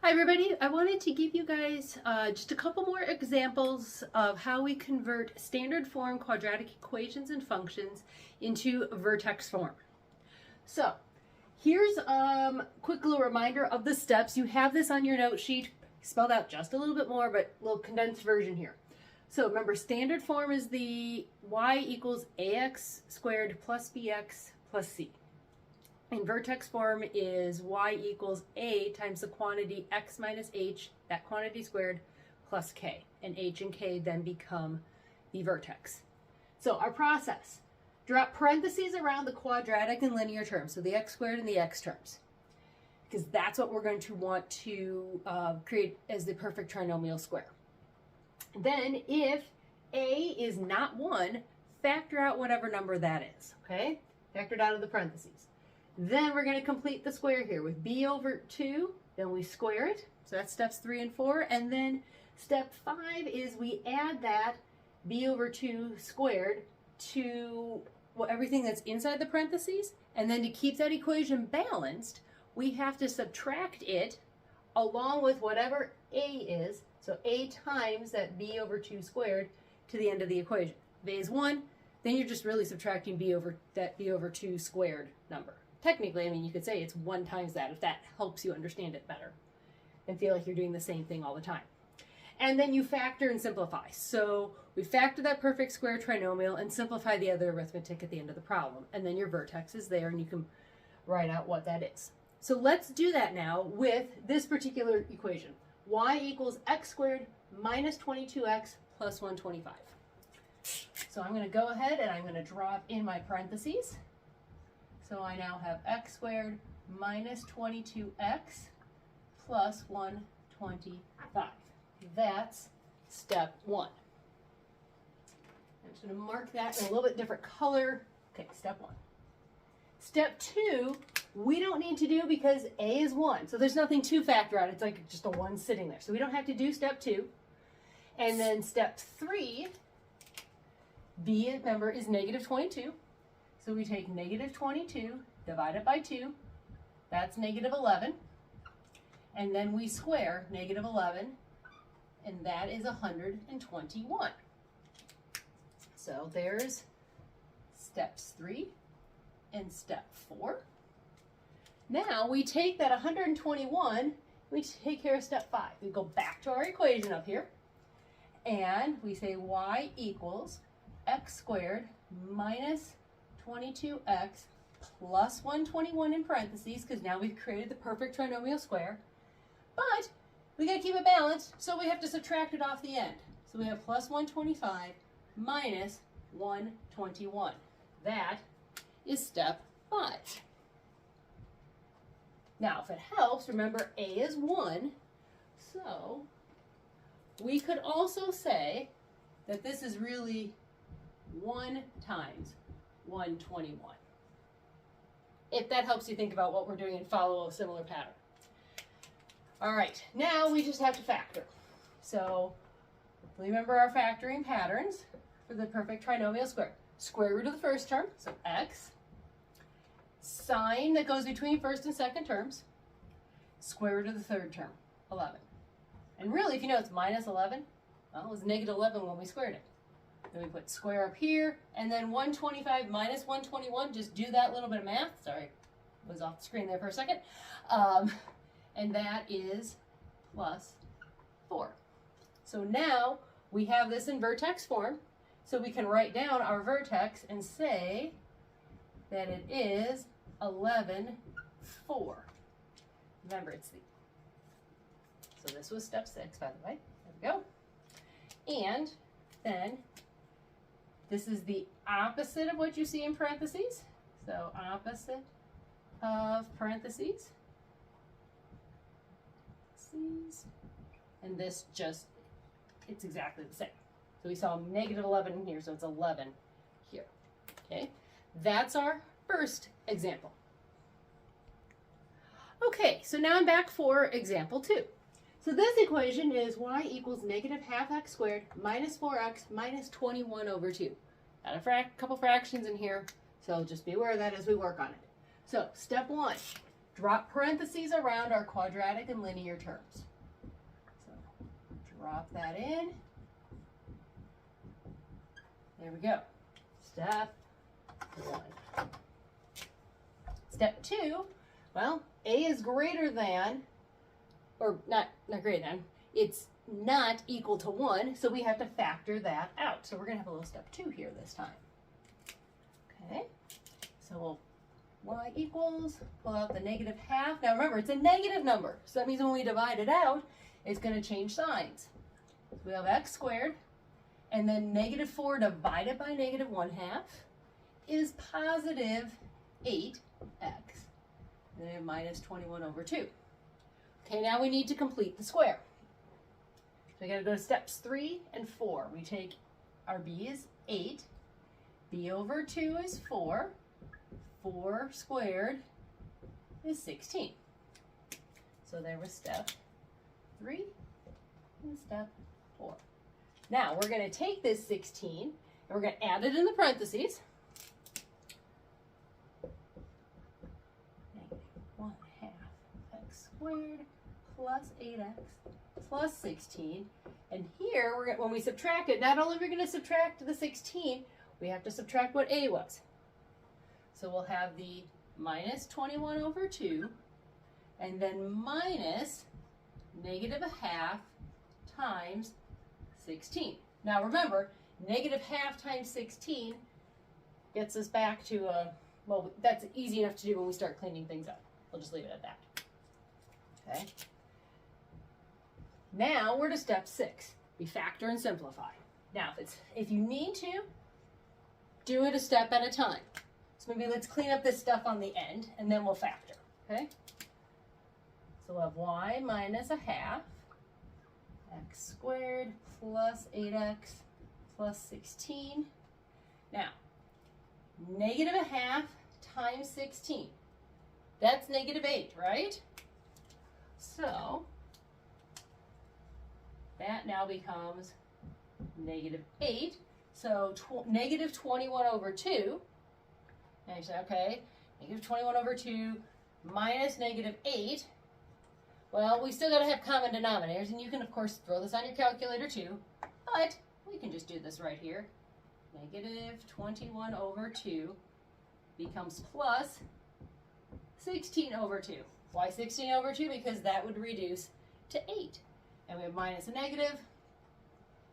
Hi everybody, I wanted to give you guys just a couple more examples of how we convert standard form quadratic equations and functions into vertex form. So here's a quick little reminder of the steps. You have this on your note sheet, spelled out just a little bit more, but a little condensed version here. So remember, standard form is the y equals ax squared plus bx plus c. And vertex form is y equals a times the quantity x minus h, that quantity squared, plus k. And h and k then become the vertex. So our process, drop parentheses around the quadratic and linear terms, so the x squared and the x terms, because that's what we're going to want to create as the perfect trinomial square. Then if a is not 1, factor out whatever number that is, okay? Factor it out of the parentheses. Then we're going to complete the square here with b over 2, then we square it. So that's steps 3 and 4. And then step 5 is we add that b over 2 squared to everything that's inside the parentheses. And then to keep that equation balanced, we have to subtract it along with whatever a is. So a times that b over 2 squared to the end of the equation. If a is 1, then you're just really subtracting b over 2 squared number. Technically, I mean, you could say it's 1 times that if that helps you understand it better and feel like you're doing the same thing all the time. And then you factor and simplify. So we factor that perfect square trinomial and simplify the other arithmetic at the end of the problem. And then your vertex is there and you can write out what that is. So let's do that now with this particular equation. Y equals x squared minus 22x plus 125. So I'm going to go ahead and I'm going to drop in my parentheses. So I now have x squared minus 22x plus 125. That's step 1. I'm just going to mark that in a little bit different color. Okay, step 1. Step 2, we don't need to do because a is 1. So there's nothing to factor out. It's like just a 1 sitting there. So we don't have to do step 2. And then step 3, b, remember, is negative 22. So we take negative 22, divide it by 2, that's negative 11, and then we square negative 11, and that is 121. So there's steps 3 and step 4. Now we take that 121, we take care of step 5. We go back to our equation up here, and we say y equals x squared minus 22x plus 121 in parentheses, because now we've created the perfect trinomial square. But we got to keep it balanced, so we have to subtract it off the end. So we have plus 125 minus 121. That is step 5. Now, if it helps, remember a is 1, so we could also say that this is really 1 times 121. If that helps you think about what we're doing and follow a similar pattern. All right, now we just have to factor. So remember our factoring patterns for the perfect trinomial square. Square root of the first term, so x. Sign that goes between first and second terms. Square root of the third term, 11. And really, if you know it's minus 11, well, it was negative 11 when we squared it. Then we put square up here, and then 125 minus 121, just do that little bit of math. Sorry, I was off the screen there for a second. And that is plus 4. So now we have this in vertex form, so we can write down our vertex and say that it is 11, 4. Remember, it's the, so this was step 6, by the way. There we go. And then this is the opposite of what you see in parentheses. So opposite of parentheses. And this just, it's exactly the same. So we saw negative 11 in here, so it's 11 here. Okay, that's our first example. Okay, so now I'm back for example 2. So this equation is y equals negative half x squared minus 4x minus 21 over 2. Got a couple fractions in here, so just be aware of that as we work on it. So step 1, drop parentheses around our quadratic and linear terms. So drop that in. There we go. Step 1. Step 2, well, a is greater than, or not greater than, it's not equal to 1, so we have to factor that out. So we're going to have a little step 2 here this time. Okay, so we'll y equals, pull out the -1/2. Now remember, it's a negative number, so that means when we divide it out, it's going to change signs. So we have x squared, and then -4 divided by -1/2 is positive 8x, and then minus 21 over 2. Okay, now we need to complete the square. So we got to go to steps 3 and 4. We take our b is 8, b over 2 is 4, 4 squared is 16. So there was step 3 and step 4. Now we're going to take this 16 and we're going to add it in the parentheses. -1/2 x squared plus 8x plus 16. And here, when we subtract it, not only are we going to subtract the 16, we have to subtract what a was. So we'll have the minus 21 over 2, and then minus -1/2 times 16. Now remember, -1/2 times 16 gets us back to a, well, that's easy enough to do when we start cleaning things up. We'll just leave it at that. Okay. Now we're to step 6. We factor and simplify. Now, if you need to, do it a step at a time. So maybe let's clean up this stuff on the end, and then we'll factor. Okay. So we'll have y minus 1/2 x squared plus 8x plus 16. Now, -1/2 times 16. That's -8, right? So that now becomes -8. So -21 over 2. And you say, okay, -21 over 2 minus -8. Well, we still got to have common denominators, and you can, of course, throw this on your calculator too, but we can just do this right here. -21 over 2 becomes plus 16 over 2. Why 16 over 2? Because that would reduce to 8. And we have minus a negative.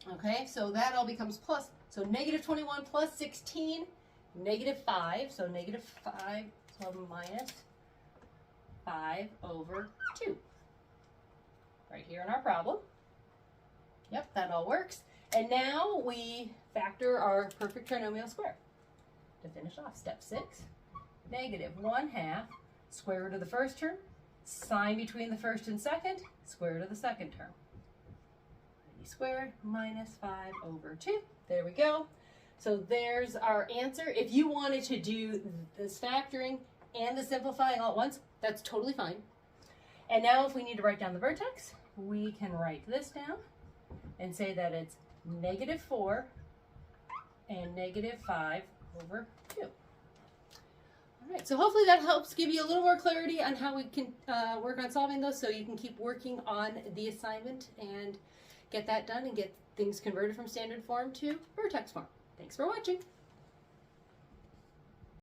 Okay, so that all becomes plus. So -21 plus 16, -5. So -5, so minus 5 over 2. Right here in our problem. Yep, that all works. And now we factor our perfect trinomial square. To finish off, step 6, -1/2, square root of the first term, sign between the first and second, square root of the second term. Squared minus 5 over 2. There we go. So there's our answer. If you wanted to do this factoring and the simplifying all at once, that's totally fine. And now if we need to write down the vertex, we can write this down and say that it's -4 and -5 over 2. All right, so hopefully that helps give you a little more clarity on how we can work on solving those, so you can keep working on the assignment and get that done and get things converted from standard form to vertex form. Thanks for watching.